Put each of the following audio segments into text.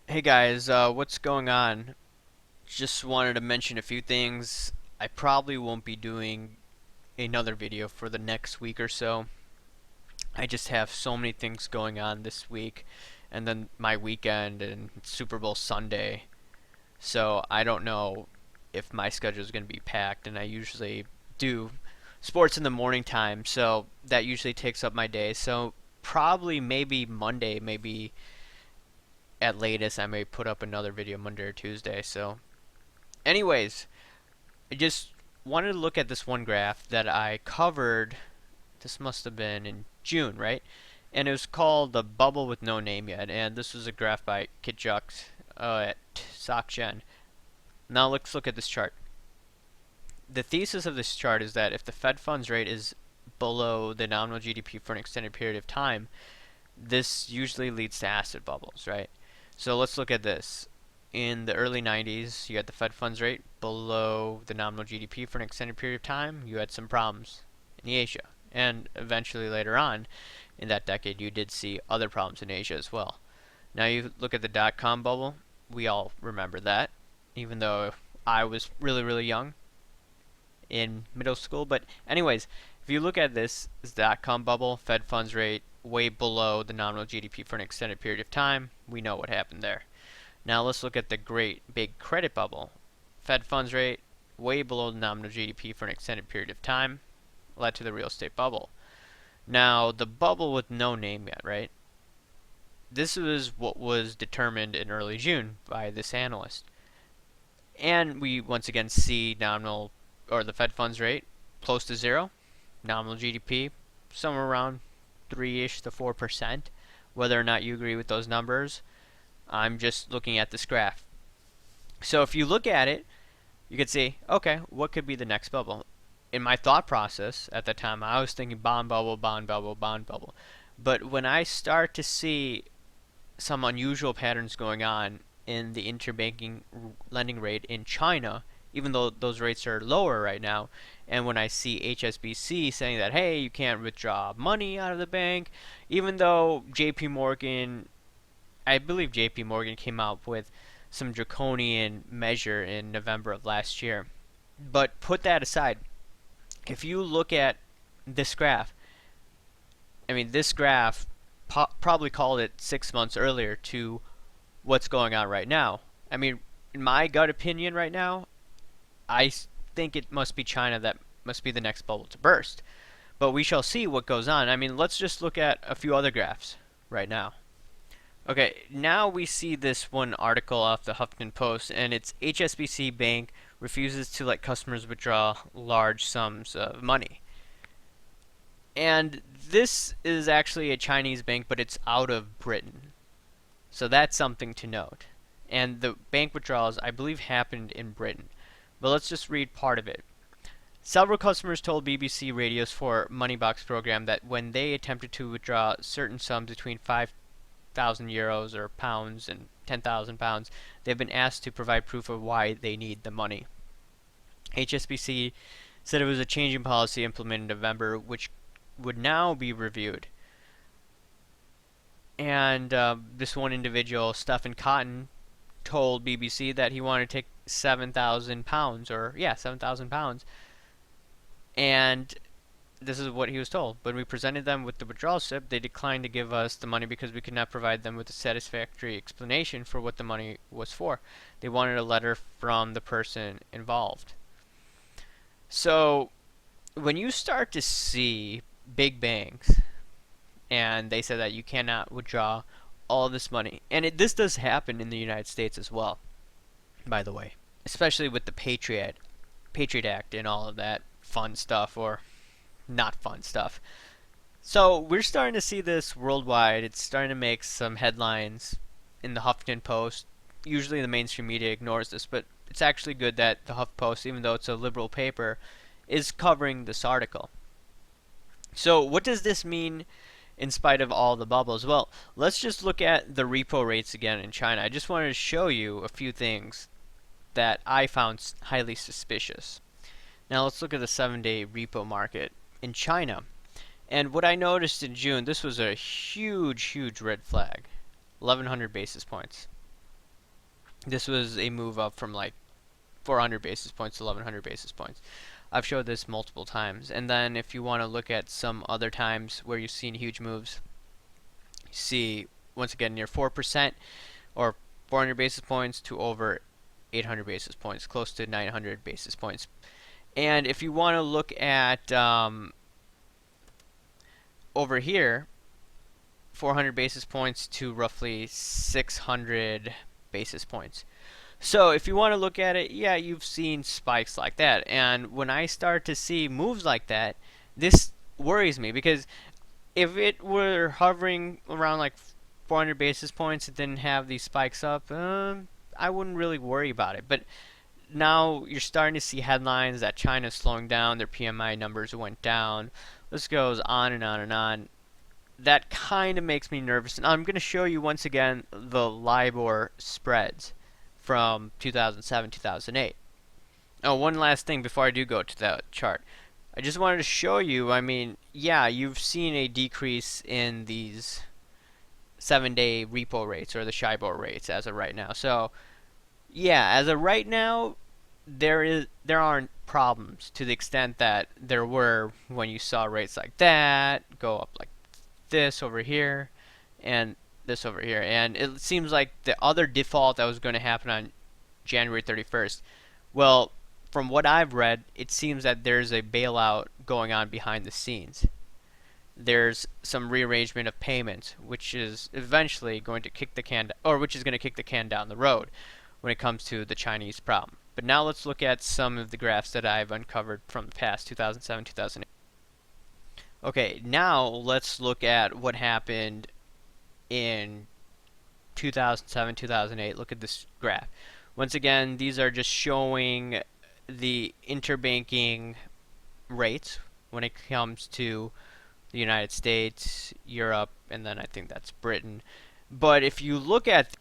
Hey guys, what's going on? Just wanted to mention a few things. I probably won't be doing another video for the next week or so. I just have so many things going on this week, and then my weekend and Super Bowl Sunday. So I don't know if my schedule is going to be packed, and I usually do sports in the morning time, so that usually takes up my day. So probably maybe Monday, maybe at latest, I may put up another video Monday or Tuesday. So anyways, I just wanted to look at this one graph that I covered. This must have been in June, right? And it was called the bubble with no name yet. And this was a graph by Kitjuk at SocGen. Now let's look at this chart. The thesis of this chart is that if the Fed funds rate is below the nominal GDP for an extended period of time, this usually leads to asset bubbles, right? So let's look at this. In the early 90s, you had the Fed funds rate below the nominal GDP for an extended period of time. You had some problems in Asia. And eventually later on in that decade, you did see other problems in Asia as well. Now you look at the dot-com bubble. We all remember that, even though I was really, really young in middle school. But anyways, if you look at this dot-com bubble, Fed funds rate way below the nominal GDP for an extended period of time, we know what happened there. Now let's look at the great big credit bubble. Fed funds rate way below the nominal GDP for an extended period of time led to the real estate bubble. Now the bubble with no name yet, right? This was what was determined in early June by this analyst. And we once again see nominal or the Fed funds rate close to zero, nominal GDP somewhere around 3-ish to 4%. Whether or not you agree with those numbers, I'm just looking at this graph. So if you look at it, you could see, okay, what could be the next bubble? In my thought process at the time, I was thinking bond bubble, bond bubble, bond bubble. But when I start to see some unusual patterns going on in the interbanking lending rate in China, even though those rates are lower right now, and when I see HSBC saying that, hey, you can't withdraw money out of the bank, even though JP Morgan, I believe JP Morgan came out with some draconian measure in November of last year. But put that aside, if you look at this graph, I mean, this graph probably called it 6 months earlier to what's going on right now. I mean, in my gut opinion right now, I think it must be China that must be the next bubble to burst. But we shall see what goes on. I mean, let's just look at a few other graphs right now. Okay, now we see this one article off the Huffington Post, and it's HSBC Bank refuses to let customers withdraw large sums of money. And this is actually a Chinese bank, but it's out of Britain. So that's something to note. And the bank withdrawals, I believe, happened in Britain. But let's just read part of it. Several customers told BBC Radio's for Moneybox program that when they attempted to withdraw certain sums between €5,000 or pounds and £10,000, they've been asked to provide proof of why they need the money. HSBC said it was a change in policy implemented in November, which would now be reviewed. And this one individual, Stephen Cotton, told BBC that he wanted to take £7,000, or yeah, £7,000, and this is what he was told. When we presented them with the withdrawal slip, they declined to give us the money because we could not provide them with a satisfactory explanation for what the money was for. They wanted a letter from the person involved. So when you start to see big banks and they say that you cannot withdraw all this money, and this does happen in the United States as well, by the way, especially with the Patriot Act and all of that fun stuff, or not fun stuff. So we're starting to see this worldwide. It's starting to make some headlines in the Huffington Post. Usually the mainstream media ignores this, but it's actually good that the Huff Post, even though it's a liberal paper, is covering this article. So what does this mean in spite of all the bubbles? Well, let's just look at the repo rates again in China. I just wanted to show you a few things that I found highly suspicious. Now let's look at the 7-day repo market in China. And what I noticed in June, this was a huge, huge red flag. 1,100 basis points. This was a move up from like 400 basis points to 1100 basis points. I've showed this multiple times. And then if you want to look at some other times where you've seen huge moves, you see once again near 4% or 400 basis points to over 800 basis points, close to 900 basis points. And if you want to look at over here, 400 basis points to roughly 600 basis points. So if you want to look at it, yeah, you've seen spikes like that. And when I start to see moves like that, this worries me, because if it were hovering around like 400 basis points, it didn't have these spikes up, I wouldn't really worry about it. But now you're starting to see headlines that China's slowing down, their PMI numbers went down. This goes on and on and on. That kind of makes me nervous. And I'm going to show you once again the LIBOR spreads from 2007, 2008. Oh, one last thing before I do go to that chart. I just wanted to show you, I mean, yeah, you've seen a decrease in these 7-day repo rates or the SHIBOR rates as of right now. So, yeah, as of right now, there aren't problems to the extent that there were when you saw rates like that go up like this over here and this over here. And it seems like the other default that was going to happen on January 31st, well, from what I've read, it seems that there's a bailout going on behind the scenes. There's some rearrangement of payments, which is eventually going to kick the can, or which is going to kick the can down the road when it comes to the Chinese problem. But now let's look at some of the graphs that I've uncovered from the past, 2007, 2008. Okay, now let's look at what happened in 2007, 2008. Look at this graph. Once again, these are just showing the interbanking rates when it comes to the United States, Europe, and then I think that's Britain. But if you look at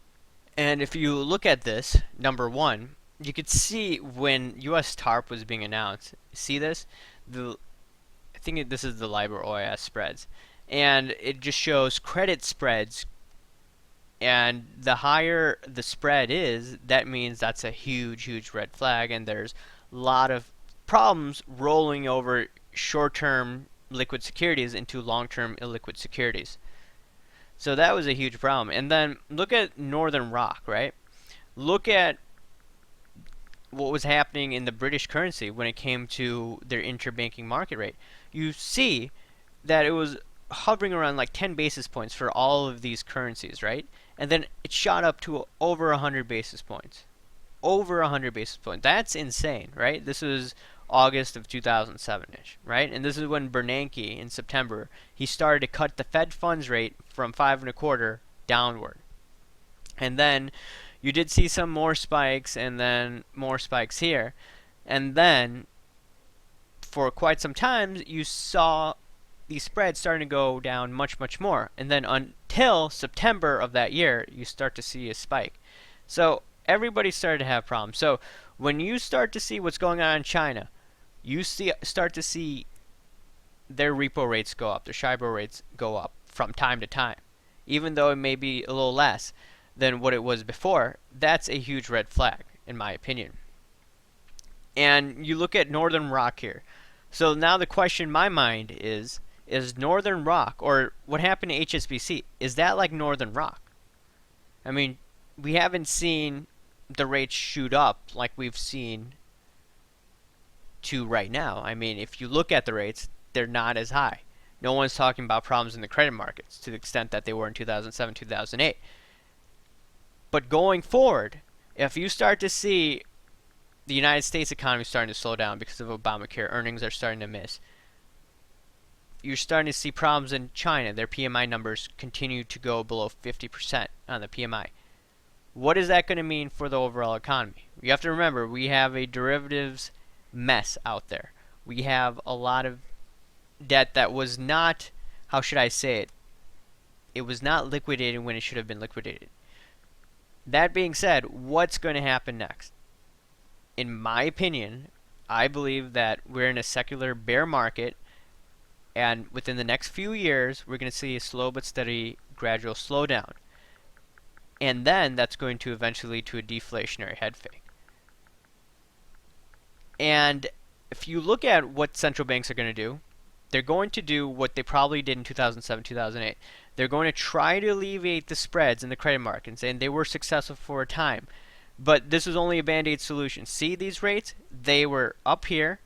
this, number one, you could see when U.S. TARP was being announced. See this? I think this is the LIBOR OIS spreads, and it just shows credit spreads. And the higher the spread is, that means that's a huge, huge red flag, and there's a lot of problems rolling over short-term liquid securities into long-term illiquid securities. So that was a huge problem. And then look at Northern Rock, right? Look at what was happening in the British currency when it came to their interbanking market rate. You see that it was hovering around like 10 basis points for all of these currencies, right? And then it shot up to over 100 basis points. Over 100 basis points. That's insane, right? This was August of 2007-ish, right? And this is when Bernanke, in September, he started to cut the Fed funds rate from 5.25 downward. And then you did see some more spikes, and then more spikes here. And then for quite some time, you saw these spreads starting to go down much, much more. And then until September of that year, you start to see a spike. So everybody started to have problems. So when you start to see what's going on in China, you start to see their repo rates go up, their SHIBOR rates go up from time to time. Even though it may be a little less than what it was before, that's a huge red flag, in my opinion. And you look at Northern Rock here. So now the question in my mind is Northern Rock, or what happened to HSBC, is that like Northern Rock? I mean, we haven't seen the rates shoot up like we've seen to right now. I mean, if you look at the rates, they're not as high. No one's talking about problems in the credit markets to the extent that they were in 2007, 2008. But going forward, if you start to see the United States economy starting to slow down because of Obamacare, earnings are starting to miss, you're starting to see problems in China. Their PMI numbers continue to go below 50% on the PMI. What is that going to mean for the overall economy? You have to remember, we have a derivatives mess out there. We have a lot of debt that was not, how should I say it? It was not liquidated when it should have been liquidated. That being said, what's going to happen next? In my opinion, I believe that we're in a secular bear market, and within the next few years, we're going to see a slow but steady gradual slowdown. And then that's going to eventually lead to a deflationary head fake. And if you look at what central banks are going to do, they're going to do what they probably did in 2007, 2008. They're going to try to alleviate the spreads in the credit markets, and they were successful for a time. But this was only a band-aid solution. See these rates? They were up here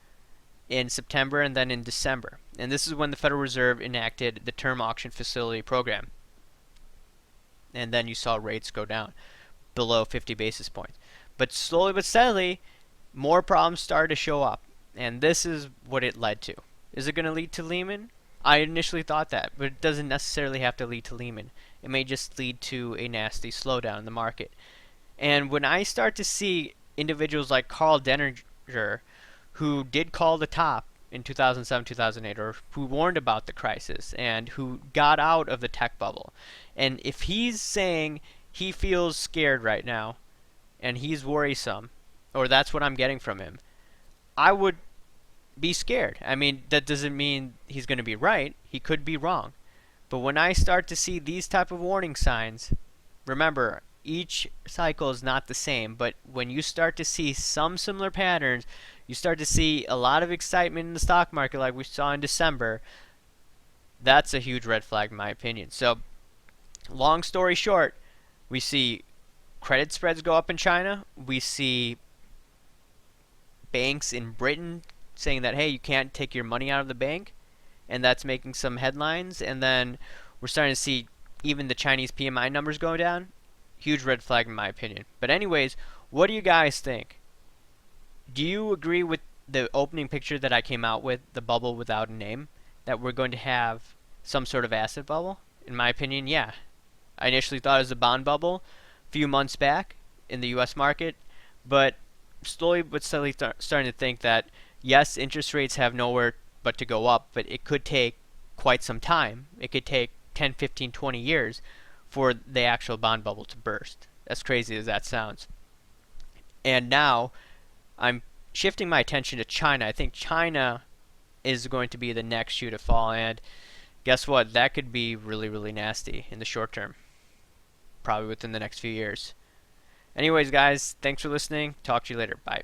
in September and then in December. And this is when the Federal Reserve enacted the term auction facility program. And then you saw rates go down below 50 basis points. But slowly but steadily, more problems started to show up. And this is what it led to. Is it going to lead to Lehman? I initially thought that, but it doesn't necessarily have to lead to Lehman. It may just lead to a nasty slowdown in the market. And when I start to see individuals like Carl Denninger, who did call the top in 2007, 2008, or who warned about the crisis and who got out of the tech bubble, and if he's saying he feels scared right now and he's worrisome, or that's what I'm getting from him, I would be scared. I mean, that doesn't mean he's going to be right. He could be wrong. But when I start to see these type of warning signs, remember, each cycle is not the same, but when you start to see some similar patterns, you start to see a lot of excitement in the stock market like we saw in December, that's a huge red flag in my opinion. So, long story short, we see credit spreads go up in China. We see banks in Britain saying that, hey, you can't take your money out of the bank, and that's making some headlines. And then we're starting to see even the Chinese PMI numbers go down. Huge red flag in my opinion. But anyways, what do you guys think? Do you agree with the opening picture that I came out with, the bubble without a name, that we're going to have some sort of asset bubble? In my opinion, yeah. I initially thought it was a bond bubble a few months back in the US market, but slowly but steadily starting to think that yes, interest rates have nowhere but to go up, but it could take quite some time. It could take 10, 15, 20 years for the actual bond bubble to burst. As crazy as that sounds. And now I'm shifting my attention to China. I think China is going to be the next shoe to fall, and guess what? That could be really, really nasty in the short term. Probably within the next few years. Anyways, guys, thanks for listening. Talk to you later. Bye.